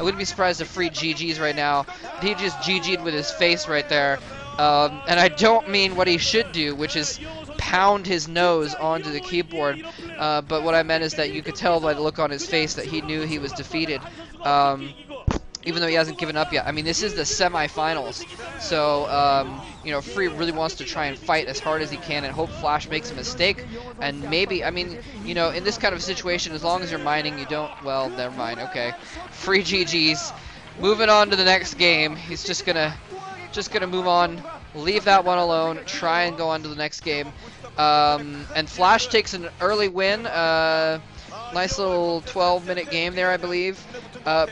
wouldn't be surprised if Free GG's right now. He just GG'd with his face right there. And I don't mean what he should do, which is pound his nose onto the keyboard. But what I meant is that you could tell by the look on his face that he knew he was defeated. Even though he hasn't given up yet. I mean, this is the semifinals, so you know, Free really wants to try and fight as hard as he can and hope Flash makes a mistake. And maybe, I mean, you know, in this kind of situation, as long as you're mining, you don't. Well, never mind. Okay, Free GG's. Moving on to the next game. He's just gonna move on, leave that one alone, try and go on to the next game. And Flash takes an early win. Nice little 12-minute game there, I believe.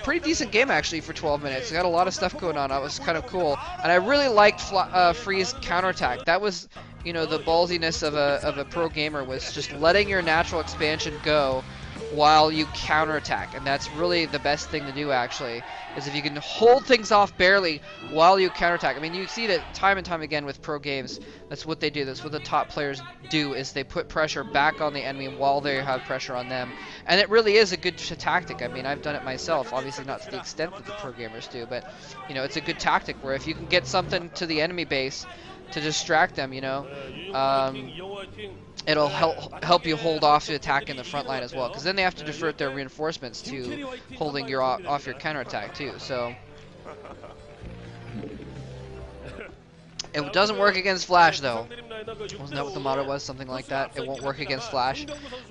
Pretty decent game, actually, for 12 minutes. Got a lot of stuff going on. That was kind of cool. And I really liked Free's counterattack. That was, you know, the ballsiness of a pro gamer, was just letting your natural expansion go while you counterattack. And that's really the best thing to do, actually, is if you can hold things off barely while you counterattack. I mean, you see that time and time again with pro games. That's what they do. That's what the top players do, is they put pressure back on the enemy while they have pressure on them. And it really is a good tactic. I mean, I've done it myself. Obviously not to the extent that the pro gamers do, but, you know, it's a good tactic where if you can get something to the enemy base to distract them, you know, it'll help you hold off the attack in the front line as well, because then they have to divert their reinforcements to holding your off your counterattack too. So it doesn't work against Flash, though. Wasn't that what the motto was? Something like that. It won't work against Flash.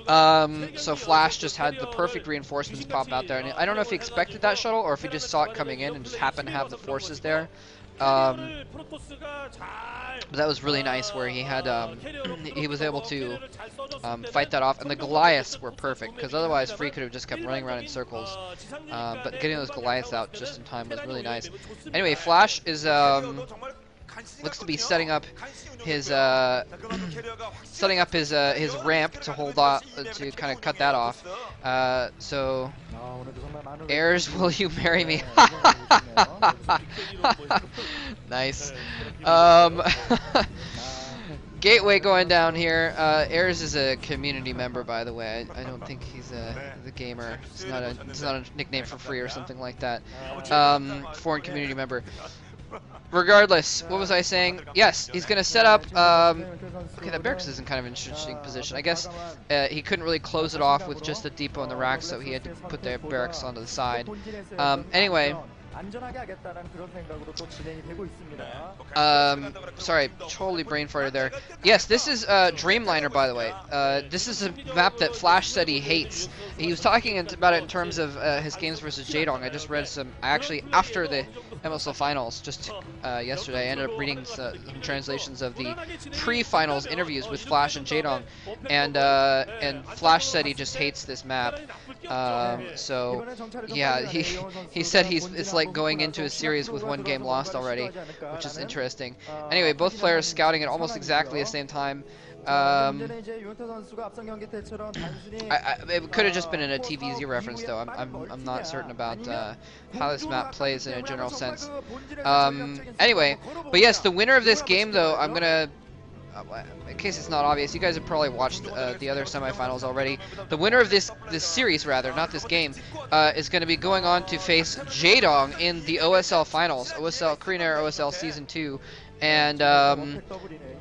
So Flash just had the perfect reinforcements pop out there, and I don't know if he expected that shuttle or if he just saw it coming in and just happened to have the forces there. But that was really nice, where he had he was able to fight that off, and the Goliaths were perfect, because otherwise Free could have just kept running around in circles. But getting those Goliaths out just in time was really nice. Anyway, Flash is looks to be setting up his his ramp to hold off, to kind of cut that off. So heirs, will you marry me? Nice. Gateway going down here. Heirs is a community member, by the way. I don't think he's the gamer. It's not a nickname for Free or something like that. Foreign community member. Regardless, what was I saying? Yes, he's going to set up, okay, that barracks is in kind of an interesting position. I guess he couldn't really close it off with just the depot and the rack, so he had to put the barracks onto the side. Anyway, sorry, totally brain farted there. Yes, this is Dreamliner, by the way. This is a map that Flash said he hates. He was talking about it in terms of his games versus Jaedong. I just read actually after the MSL finals, just yesterday, I ended up reading some translations of the pre-finals interviews with Flash and Jaedong, and Flash said he just hates this map. So yeah, he said it's like going into a series with one game lost already, which is interesting. Anyway, both players scouting at almost exactly the same time. It could have just been in a TVZ reference, though. I'm not certain about how this map plays in a general sense. Anyway, but yes, the winner of this game, though, I'm gonna, in case it's not obvious, you guys have probably watched the other semifinals already. The winner of this series, rather, not this game, is going to be going on to face Jaedong in the OSL finals, Korean Air OSL Season 2. And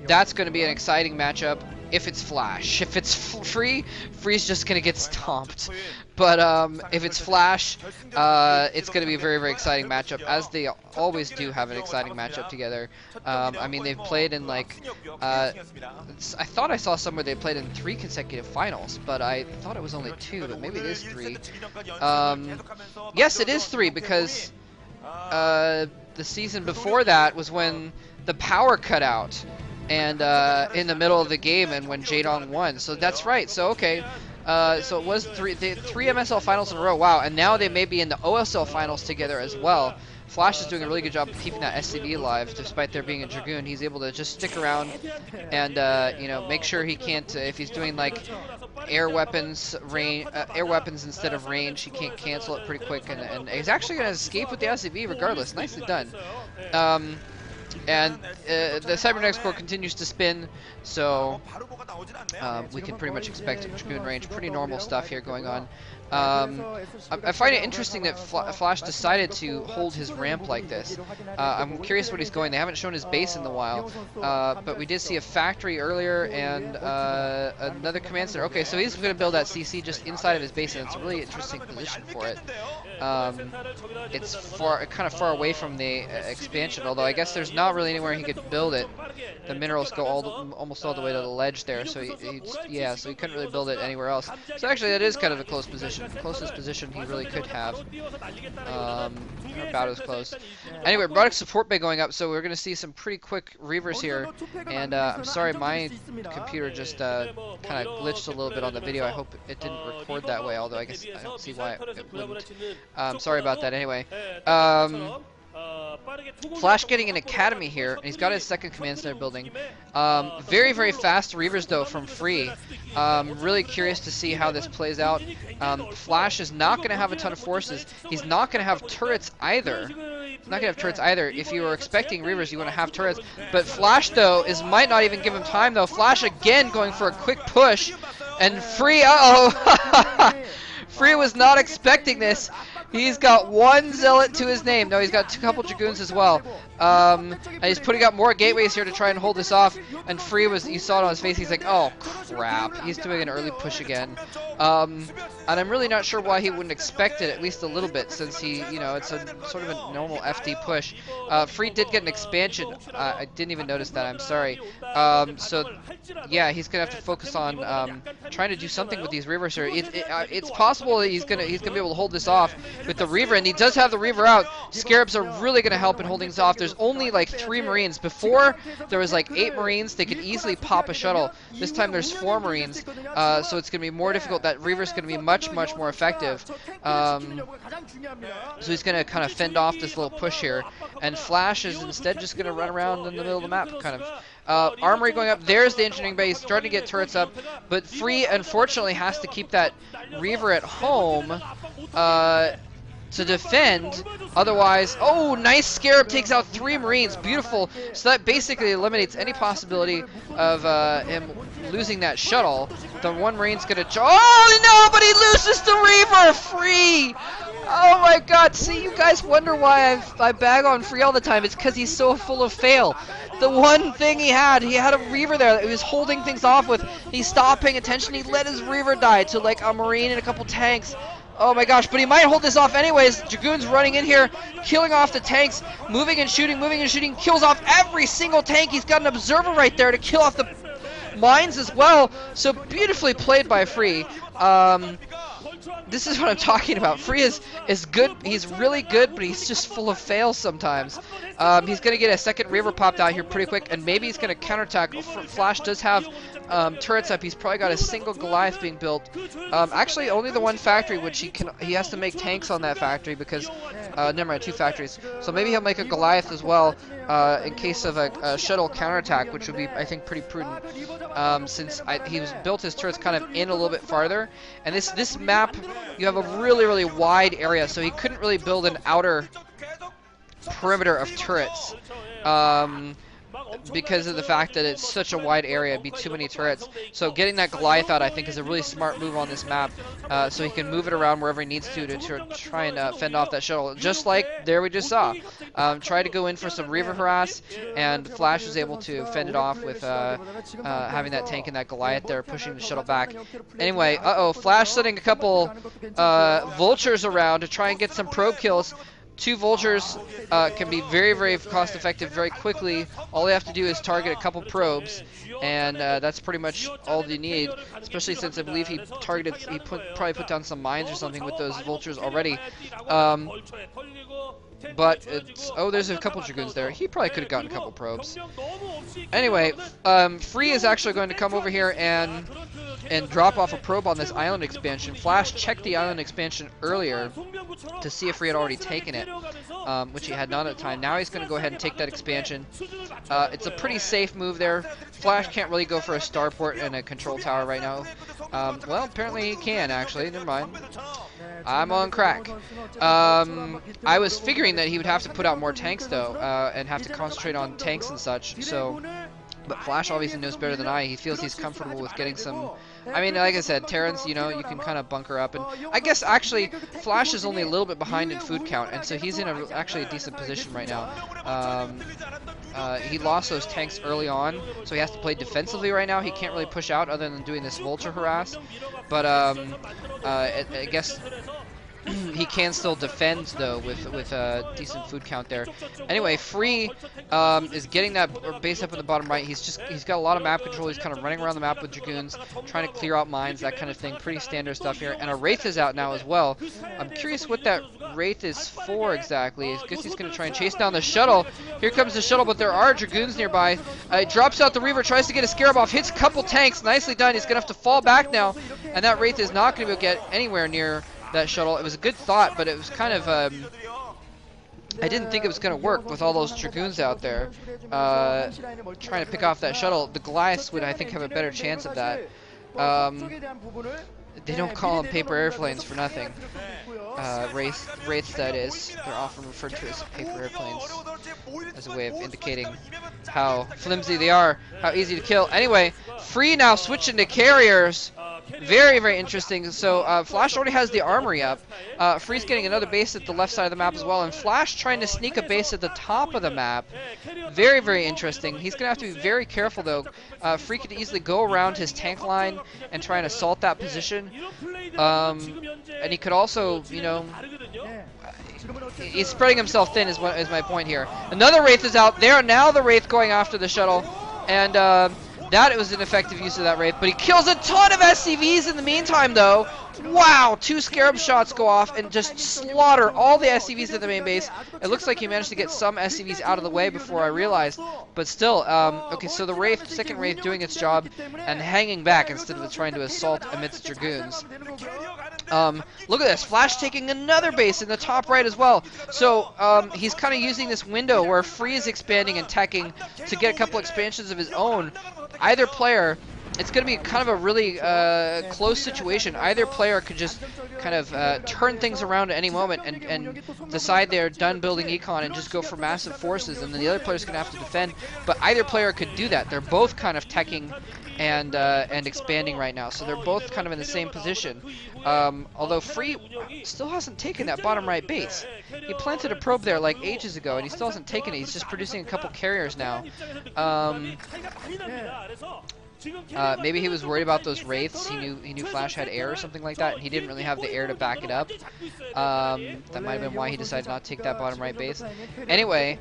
that's going to be an exciting matchup if it's Flash. If it's Free, Free's just going to get stomped. But if it's Flash, it's going to be a very, very exciting matchup, as they always do have an exciting matchup together. I mean, they've played in, like, I thought I saw somewhere they played in 3 consecutive finals, but I thought it was only 2, but maybe it is 3. Yes, it is 3, because the season before that was when the power cut out, and in the middle of the game, and when Jaedong won. So that's right. So okay, so it was three MSL finals in a row. Wow, and now they may be in the OSL finals together as well. Flash is doing a really good job of keeping that SCV alive, despite there being a Dragoon. He's able to just stick around and you know, make sure he can't, if he's doing like air weapons instead of range, he can't cancel it pretty quick, and he's actually going to escape with the SCV regardless. Nicely done. And the Cybernetics core continues to spin, so we can pretty much expect Dragoon range. Pretty normal stuff here going on. I find it interesting that Flash decided to hold his ramp like this. I'm curious what he's going. They haven't shown his base in a while, but we did see a factory earlier and another command center. Okay, so he's going to build that CC just inside of his base, and it's a really interesting position for it. It's kind of far away from the expansion, although I guess there's not really anywhere he could build it. The minerals go almost all the way to the ledge there, so so he couldn't really build it anywhere else. So actually, that is kind of a close position, closest position he really could have. About as close. Anyway, robotic support bay going up, so we're going to see some pretty quick reavers here. And I'm sorry, my computer just kind of glitched a little bit on the video. I hope it didn't record that way, although I guess I don't see why it wouldn't. Sorry about that. Anyway. Flash getting an academy here, and he's got his second command center building. Very, very fast reavers though from Free. Really curious to see how this plays out. Flash is not going to have a ton of forces. He's not going to have turrets either. He's not going to have turrets either. If you were expecting reavers, you want to have turrets. But Flash though might not even give him time though. Flash again going for a quick push, and Free. Free was not expecting this. He's got one zealot to his name. No, he's got a couple dragoons as well. And he's putting up more gateways here to try and hold this off. And Free you saw it on his face. He's like, oh crap. He's doing an early push again. And I'm really not sure why he wouldn't expect it at least a little bit, since it's a sort of a normal FD push. Free did get an expansion. I didn't even notice that. I'm sorry. So yeah, he's gonna have to focus on trying to do something with these reavers here. It's possible that he's gonna be able to hold this off with the Reaver, and he does have the Reaver out. Scarabs are really gonna help in holding this off. There's only like 3 Marines. Before there was like 8 Marines. They could easily pop a shuttle. This time there's 4 Marines, so it's gonna be more difficult. That Reaver's gonna be much more effective. So he's gonna kind of fend off this little push here, and Flash is instead just gonna run around in the middle of the map, kind of. Armory going up. There's the engineering base, starting to get turrets up, but Free unfortunately has to keep that Reaver at home to defend. Otherwise, oh, nice Scarab takes out 3 Marines. Beautiful. So that basically eliminates any possibility of him losing that shuttle. The 1 Marine's gonna. Oh no! But he loses the Reaver. Free. Oh my God! See, you guys wonder why I bag on Free all the time. It's because he's so full of fail. The one thing he had a Reaver there that he was holding things off with. He stopped paying attention. He let his Reaver die to like a Marine and a couple tanks. Oh my gosh, but he might hold this off anyways. Dragoon's running in here, killing off the tanks, moving and shooting, kills off every single tank. He's got an observer right there to kill off the mines as well. So beautifully played by Free. This is what I'm talking about. Free is good. He's really good, but he's just full of fails sometimes. He's going to get a second Reaver popped out here pretty quick, and maybe he's going to counterattack. Flash does have turrets up. He's probably got a single Goliath being built. Actually, only the 1 factory, which he has to make tanks on that factory because, never mind, 2 factories. So maybe he'll make a Goliath as well in case of a shuttle counterattack, which would be, I think, pretty prudent since he built his turrets kind of in a little bit farther. And this map, you have a really wide area, so he couldn't really build an outer perimeter of turrets. Because of the fact that it's such a wide area, it'd be too many turrets. So getting that Goliath out, I think, is a really smart move on this map, so he can move it around wherever he needs to try and fend off that shuttle. Just like there we just saw. Try to go in for some Reaver harass, and Flash was able to fend it off with having that tank and that Goliath there pushing the shuttle back. Anyway, Flash sending a couple vultures around to try and get some probe kills. 2 vultures can be very cost effective very quickly. All they have to do is target a couple probes, and that's pretty much all they need, especially since I believe he probably put down some mines or something with those vultures already. But there's a couple dragoons there. He probably could have gotten a couple probes. Anyway, Free is actually going to come over here and drop off a probe on this island expansion. Flash checked the island expansion earlier to see if Free had already taken it, which he had not at the time. Now he's going to go ahead and take that expansion. It's a pretty safe move there. Flash can't really go for a starport and a control tower right now. Well, apparently he can, actually. Never mind. I'm on crack. I was figuring that he would have to put out more tanks, though, and have to concentrate on tanks and such. So But Flash obviously knows better than I. He feels he's comfortable with getting some... I mean, like I said, Terrans, you know, you can kind of bunker up. And I guess, actually, Flash is only a little bit behind in food count. And so he's in actually a decent position right now. He lost those tanks early on, so he has to play defensively right now. He can't really push out other than doing this vulture harass. But I guess... he can still defend though with a decent food count there. Anyway, Free is getting that base up in the bottom right. He's got a lot of map control. He's kind of running around the map with Dragoons, trying to clear out mines, that kind of thing. Pretty standard stuff here. And a Wraith is out now as well. I'm curious what that Wraith is for exactly. I guess he's going to try and chase down the shuttle. Here comes the shuttle, but there are Dragoons nearby. It drops out the Reaver, tries to get a Scarab off, hits a couple tanks. Nicely done. He's going to have to fall back now, and that Wraith is not going to be able to get anywhere near that shuttle. It was a good thought, but it was kind of I didn't think it was going to work with all those Dragoons out there trying to pick off that shuttle. The Goliaths would, I think, have a better chance of that. They don't call them paper airplanes for nothing. Wraiths, that is. They're often referred to as paper airplanes as a way of indicating how flimsy they are, how easy to kill. Anyway, Free now switching to carriers. Very, very interesting. So Flash already has the armory up. Free's getting another base at the left side of the map as well, and Flash trying to sneak a base at the top of the map. Very, very interesting. He's going to have to be very careful, though. Free could easily go around his tank line and try and assault that position. And he could also, you know... He's spreading himself thin is my point here. Another Wraith is out there. Now the Wraith going after the shuttle. And that was an effective use of that Wraith. But he kills a ton of SCVs in the meantime, though. Wow, 2 Scarab shots go off and just slaughter all the SCVs at the main base. It looks like he managed to get some SCVs out of the way before I realized. But still, okay, so the Wraith, second Wraith doing its job and hanging back instead of trying to assault amidst Dragoons. Look at this, Flash taking another base in the top right as well. So he's kind of using this window where Free is expanding and teching to get a couple expansions of his own. Either player, it's going to be kind of a really close situation. Either player could just kind of turn things around at any moment and decide they're done building econ and just go for massive forces, and then the other player's going to have to defend. But either player could do that. They're both kind of teching and expanding right now, so they're both kind of in the same position. Although Free still hasn't taken that bottom right base. He planted a probe there like ages ago, and he still hasn't taken it. He's just producing a couple carriers now. Maybe he was worried about those Wraiths. He knew Flash had air or something like that, and he didn't really have the air to back it up. That might have been why he decided not to take that bottom right base. Anyway,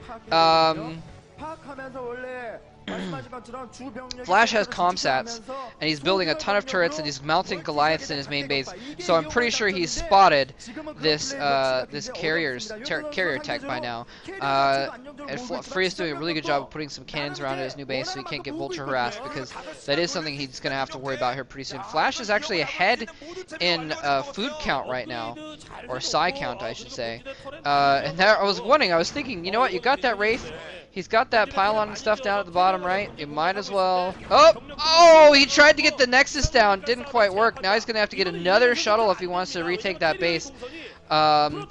Flash has comsats, and he's building a ton of turrets, and he's mounting Goliaths in his main base. So I'm pretty sure he's spotted this this carrier tech by now. And Free is doing a really good job of putting some cannons around his new base, so he can't get vulture harassed, because that is something he's going to have to worry about here pretty soon. Flash is actually ahead in food count right now, or psi count, I should say. And there, I was thinking, you know what? You got that Wraith. He's got that pylon and stuff down at the bottom right. You might as well... Oh, he tried to get the Nexus down. Didn't quite work. Now he's going to have to get another shuttle if he wants to retake that base. That's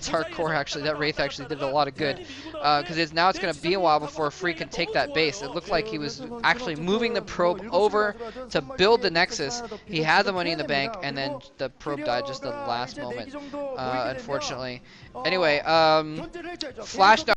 hardcore, actually. That Wraith actually did a lot of good. Because now it's going to be a while before Free can take that base. It looked like he was actually moving the probe over to build the Nexus. He had the money in the bank, and then the probe died just at the last moment, unfortunately. Anyway, Flash now